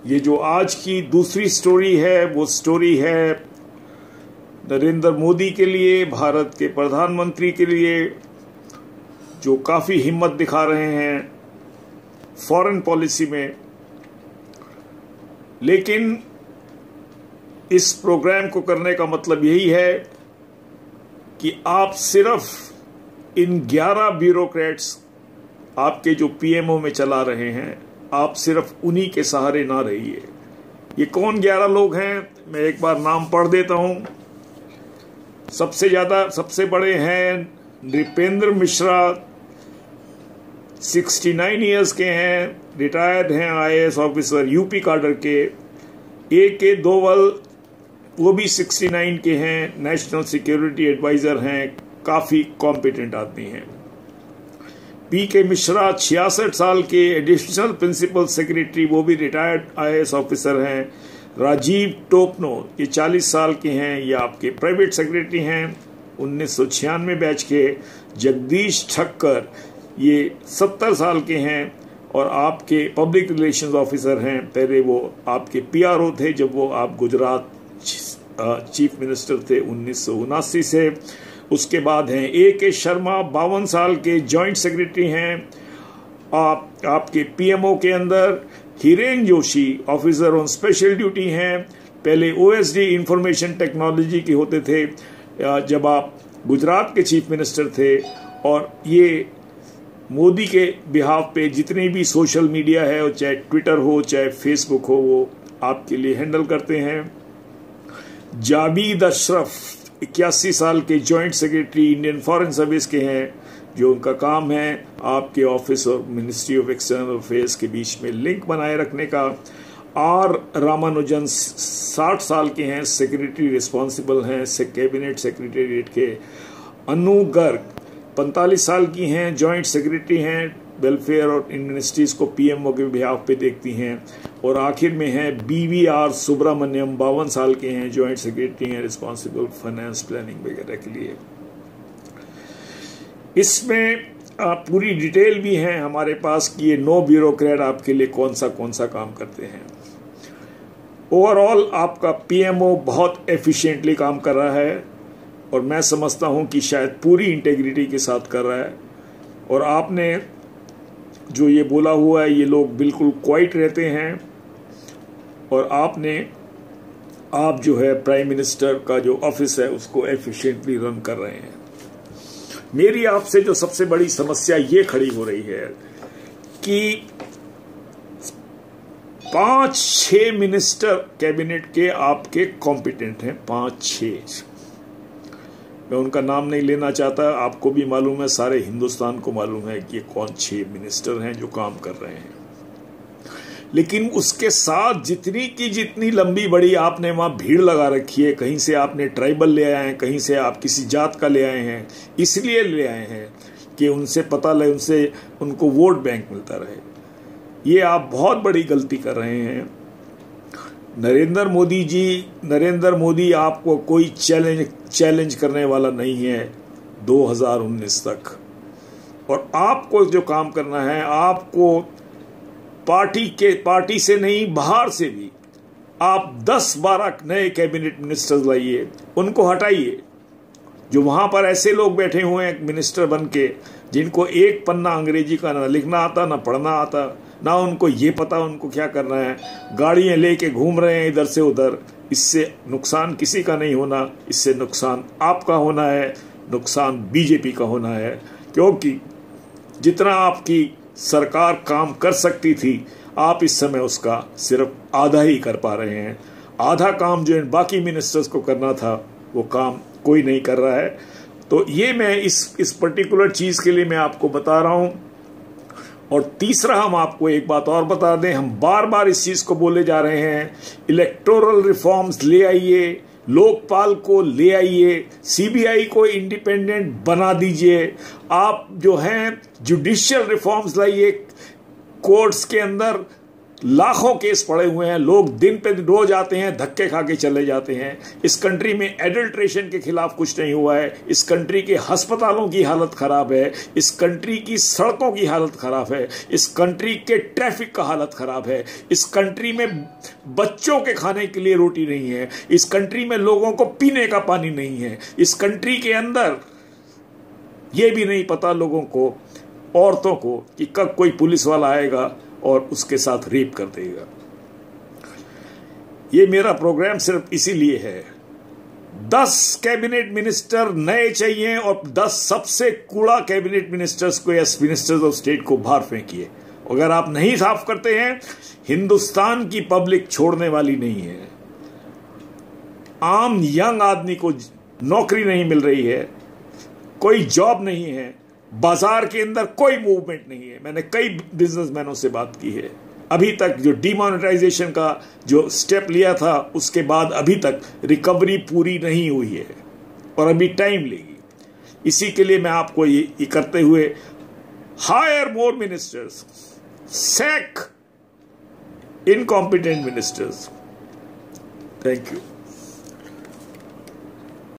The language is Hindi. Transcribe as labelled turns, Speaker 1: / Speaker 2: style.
Speaker 1: ये जो आज की दूसरी स्टोरी है वो स्टोरी है नरेंद्र मोदी के लिए, भारत के प्रधानमंत्री के लिए, जो काफ़ी हिम्मत दिखा रहे हैं फॉरेन पॉलिसी में। लेकिन इस प्रोग्राम को करने का मतलब यही है कि आप सिर्फ इन 11 ब्यूरोक्रेट्स आपके जो पीएमओ में चला रहे हैं, आप सिर्फ उन्हीं के सहारे ना रहिए। ये कौन 11 लोग हैं, मैं एक बार नाम पढ़ देता हूं। सबसे बड़े हैं नृपेंद्र मिश्रा, 69 इयर्स के हैं, रिटायर्ड हैं आईएएस ऑफिसर यूपी काडर के। के दोवल, वो भी 69 के हैं, नेशनल सिक्योरिटी एडवाइजर हैं, काफी कॉम्पिटेंट आदमी हैं। के मिश्रा 66 साल के, एडिशनल प्रिंसिपल सेक्रेटरी, वो भी रिटायर्ड आईएएस ऑफिसर हैं। राजीव टोपनो, ये 40 साल के हैं, ये आपके प्राइवेट सेक्रेटरी हैं, 1996 बैच के। जगदीश ठक्कर, ये 70 साल के हैं और आपके पब्लिक रिलेशंस ऑफिसर हैं। पहले वो आपके पीआरओ थे जब वो आप गुजरात चीफ मिनिस्टर थे 1979 से। उसके बाद हैं के शर्मा, 52 साल के, जॉइंट सेक्रेटरी हैं आपके पीएमओ के अंदर। Hiren Joshi, officer on special duty हैं, पहले ओएसडी इंफॉर्मेशन टेक्नोलॉजी के होते थे जब आप गुजरात के चीफ मिनिस्टर थे। और ये मोदी के बिहाफ पे जितने भी सोशल मीडिया है, और चाहे ट्विटर हो चाहे फेसबुक हो, वो आपके लिए हैंडल करते हैं। जावेद अशरफ, 81 साल के, joint secretary Indian foreign service के हैं, जो उनका काम है आपके ऑफिस और मिनिस्ट्री ऑफ एक्सटर्नल अफेयर्स के बीच में लिंक बनाए रखने का। रामानुजन, 60 साल के हैं, सेक्रेटरी रिस्पॉन्सिबल हैं कैबिनेट सेक्रेटेरिएट के। अनु गर्ग, 45 साल की हैं, जॉइंट सेक्रेटरी हैं, वेलफेयर और मिनिस्ट्रीज को पीएमओ के बिहाफ पे देखती हैं। और आखिर में है BVR सुब्रमण्यम, 52 साल के हैं, जॉइंट सेक्रेटरी हैं, रिस्पॉन्सिबल फाइनेंस प्लानिंग वगैरह के लिए। इसमें पूरी डिटेल भी है हमारे पास कि ये 9 ब्यूरोक्रेट आपके लिए कौन सा काम करते हैं। ओवरऑल आपका पीएमओ बहुत एफिशिएंटली काम कर रहा है और मैं समझता हूं कि शायद पूरी इंटेग्रिटी के साथ कर रहा है। और आपने जो ये बोला हुआ है, ये लोग बिल्कुल क्वाइट रहते हैं। और आप जो है प्राइम मिनिस्टर का जो ऑफिस है उसको एफिशिएंटली रन कर रहे हैं। मेरी आपसे जो सबसे बड़ी समस्या ये खड़ी हो रही है कि 5-6 मिनिस्टर कैबिनेट के आपके कॉम्पिटेंट हैं, 5-6। मैं उनका नाम नहीं लेना चाहता, आपको भी मालूम है, सारे हिंदुस्तान को मालूम है कि ये कौन 6 मिनिस्टर हैं जो काम कर रहे हैं। लेकिन उसके साथ जितनी लंबी बड़ी आपने वहां भीड़ लगा रखी है, कहीं से आपने ट्राइबल ले आए हैं, कहीं से आप किसी जात का ले आए हैं, इसलिए ले आए हैं कि उनसे पता लगे, उनसे उनको वोट बैंक मिलता रहे। ये आप बहुत बड़ी गलती कर रहे हैं। नरेंद्र मोदी आपको कोई चैलेंज करने वाला नहीं है 2019 तक। और आपको जो काम करना है, आपको पार्टी से नहीं, बाहर से भी आप 10-12 नए कैबिनेट मिनिस्टर्स लाइए, उनको हटाइए। जो वहां पर ऐसे लोग बैठे हुए हैं मिनिस्टर बन के, जिनको एक पन्ना अंग्रेजी का ना लिखना आता ना पढ़ना आता, ना उनको ये पता उनको क्या करना है, गाड़ियां लेके घूम रहे हैं इधर से उधर। इससे नुकसान किसी का नहीं होना, इससे नुकसान आपका होना है, नुकसान बीजेपी का होना है। क्योंकि जितना आपकी सरकार काम कर सकती थी, आप इस समय उसका सिर्फ आधा ही कर पा रहे हैं। आधा काम जो इन बाकी मिनिस्टर्स को करना था, वो काम कोई नहीं कर रहा है। तो ये मैं इस पर्टिकुलर चीज के लिए मैं आपको बता रहा हूं। और तीसरा, हम आपको एक बात और बता दें, हम बार बार इस चीज को बोले जा रहे हैं, इलेक्टोरल रिफॉर्म्स ले आइए, लोकपाल को ले आइए, सीबीआई को इंडिपेंडेंट बना दीजिए, आप जो हैं जुडिशियल रिफॉर्म्स लाइए, कोर्ट्स के अंदर लाखों केस पड़े हुए हैं, लोग दिन पे रोज आते हैं, धक्के खा के चले जाते हैं। इस कंट्री में एडल्ट्रेशन के खिलाफ कुछ नहीं हुआ है। इस कंट्री के अस्पतालों की हालत खराब है। इस कंट्री की सड़कों की हालत खराब है। इस कंट्री के ट्रैफिक का हालत खराब है। इस कंट्री में बच्चों के खाने के लिए रोटी नहीं है। इस कंट्री में लोगों को पीने का पानी नहीं है। इस कंट्री के अंदर यह भी नहीं पता लोगों को, औरतों को, कि कब कोई पुलिस वाला आएगा और उसके साथ रेप कर देगा। ये मेरा प्रोग्राम सिर्फ इसीलिए है। 10 कैबिनेट मिनिस्टर नए चाहिए और 10 सबसे कूड़ा कैबिनेट मिनिस्टर्स को या मिनिस्टर्स ऑफ स्टेट को बाहर फेंकिए। अगर आप नहीं साफ करते हैं, हिंदुस्तान की पब्लिक छोड़ने वाली नहीं है। आम यंग आदमी को नौकरी नहीं मिल रही है, कोई जॉब नहीं है, बाजार के अंदर कोई मूवमेंट नहीं है। मैंने कई बिजनेसमैनों से बात की है, अभी तक जो डीमोनेटाइजेशन का जो स्टेप लिया था उसके बाद अभी तक रिकवरी पूरी नहीं हुई है और अभी टाइम लेगी। इसी के लिए मैं आपको ये करते हुए, hire more ministers, sack incompetent ministers. Thank you.